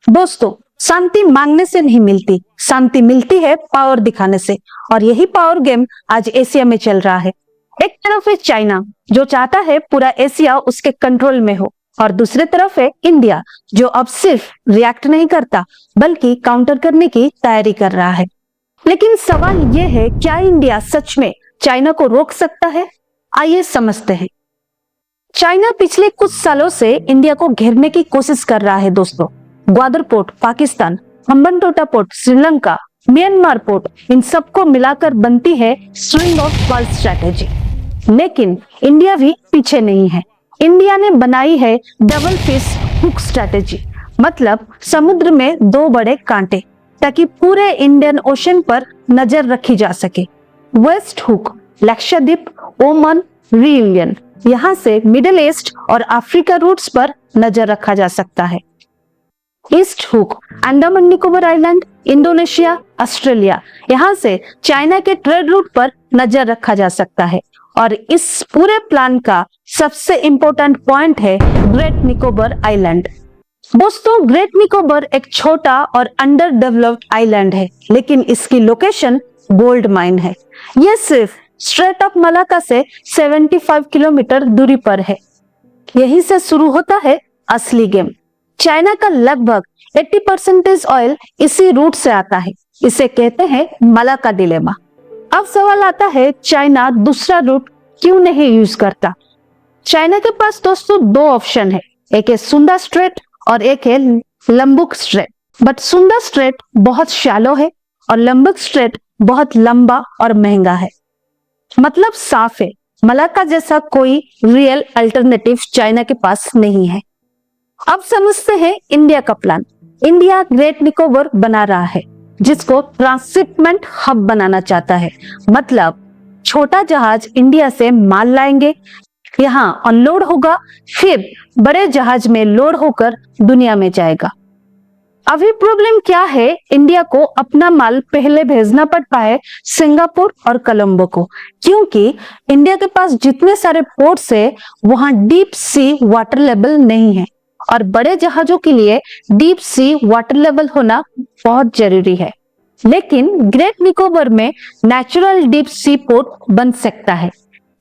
दोस्तों, शांति मांगने से नहीं मिलती, शांति मिलती है पावर दिखाने से। और यही पावर गेम आज एशिया में चल रहा है। एक तरफ है चाइना, जो चाहता है पूरा एशिया उसके कंट्रोल में हो, और दूसरी तरफ है इंडिया, जो अब सिर्फ रिएक्ट नहीं करता बल्कि काउंटर करने की तैयारी कर रहा है। लेकिन सवाल यह है, क्या इंडिया सच में चाइना को रोक सकता है? आइए समझते हैं। चाइना पिछले कुछ सालों से इंडिया को घेरने की कोशिश कर रहा है दोस्तों। Gwadar port Pakistan, Hambantota port Sri Lanka, Myanmar port, इन सबको मिलाकर बनती है स्ट्रिंग ऑफ पर्ल स्ट्रेटेजी। लेकिन इंडिया भी पीछे नहीं है। इंडिया ने बनाई है डबल फिश हुक स्ट्रेटेजी, मतलब समुद्र में दो बड़े कांटे, ताकि पूरे इंडियन ओशन पर नजर रखी जा सके। West hook Lakshadweep, Oman, Reunion, यहाँ से मिडिल ईस्ट और अफ्रीका रूट्स पर नजर रखा जा सकता है। East hook Andaman Nicobar island, Indonesia, Australia, यहाँ से चाइना के ट्रेड रूट पर नजर रखा जा सकता है। और इस पूरे प्लान का सबसे इंपॉर्टेंट पॉइंट है ग्रेट निकोबार आइलैंड। दोस्तों, ग्रेट निकोबार एक छोटा और अंडर डेवलप्ड आइलैंड है, लेकिन इसकी लोकेशन गोल्ड माइन है। यह सिर्फ स्ट्रेट ऑफ मलाक्का से 75 किलोमीटर दूरी पर है। यहीं से शुरू होता है असली गेम। चाइना का लगभग 80% ऑयल इसी रूट से आता है। इसे कहते हैं मलाक्का डिलेमा। अब सवाल आता है, चाइना दूसरा रूट क्यों नहीं यूज करता? चाइना के पास दोस्तों दो ऑप्शन है, एक है सुंदा स्ट्रेट और एक है लंबुक स्ट्रेट। बट सुंदा स्ट्रेट बहुत शैलो है और लंबुक स्ट्रेट बहुत लंबा और महंगा है। मतलब साफ है, मलाक्का जैसा कोई रियल अल्टरनेटिव चाइना के पास नहीं है। अब समझते हैं इंडिया का प्लान। इंडिया ग्रेट निकोबार बना रहा है, जिसको ट्रांसशिपमेंट हब बनाना चाहता है। मतलब छोटा जहाज इंडिया से माल लाएंगे, यहाँ अनलोड होगा, फिर बड़े जहाज में लोड होकर दुनिया में जाएगा। अभी प्रॉब्लम क्या है, इंडिया को अपना माल पहले भेजना पड़ता है सिंगापुर और कोलंबो को, क्योंकि इंडिया के पास जितने सारे पोर्ट्स है वहां डीप सी वाटर लेवल नहीं है, और बड़े जहाजों के लिए डीप सी वाटर लेवल होना बहुत जरूरी है। लेकिन ग्रेट निकोबार में नेचुरल डीप सी पोर्ट बन सकता है।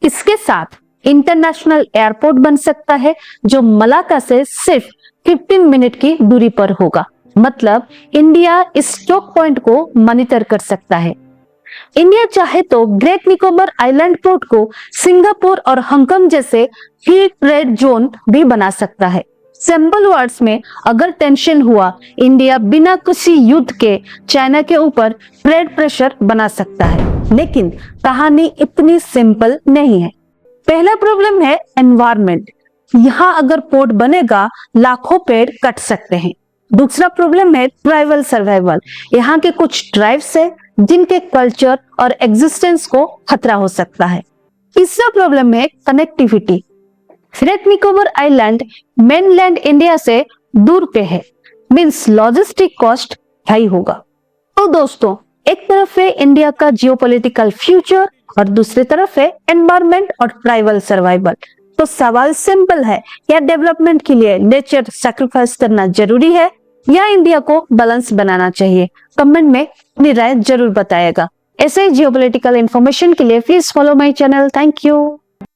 इसके साथ इंटरनेशनल एयरपोर्ट बन सकता है, जो मलाक्का से सिर्फ 15 मिनट की दूरी पर होगा। मतलब इंडिया इस चोक पॉइंट को मॉनिटर कर सकता है। इंडिया चाहे तो ग्रेट निकोबार आइलैंड पोर्ट को सिंगापुर और हांगकांग जैसे फ्री ट्रेड जोन भी बना सकता है। सिंपल वर्ड्स में, अगर टेंशन हुआ, इंडिया बिना किसी युद्ध के चाइना के ऊपर ट्रेड प्रेशर बना सकता है। लेकिन कहानी इतनी सिंपल नहीं है। पहला प्रॉब्लम है एनवायरनमेंट। यहाँ अगर पोर्ट बनेगा, लाखों पेड़ कट सकते हैं। दूसरा प्रॉब्लम है ट्राइबल सर्वाइवल। यहाँ के कुछ ट्राइब्स है जिनके कल्चर और एग्जिस्टेंस को खतरा हो सकता है। तीसरा प्रॉब्लम है connectivity. Great Nicobar island mainland India से दूर पे है, मींस लॉजिस्टिक कॉस्ट हाई होगा। तो दोस्तों, एक तरफ है इंडिया का जियोपॉलिटिकल फ्यूचर और दूसरी तरफ है एनवायरनमेंट और ट्राइबल सर्वाइवल। तो सवाल सिंपल है, क्या डेवलपमेंट के लिए नेचर सैक्रिफाइस करना जरूरी है या इंडिया को बैलेंस बनाना चाहिए? कमेंट में अपनी राय जरूर बताइएगा। ऐसे ही जियोपॉलिटिकल इंफॉर्मेशन के लिए please follow my channel. Thank you.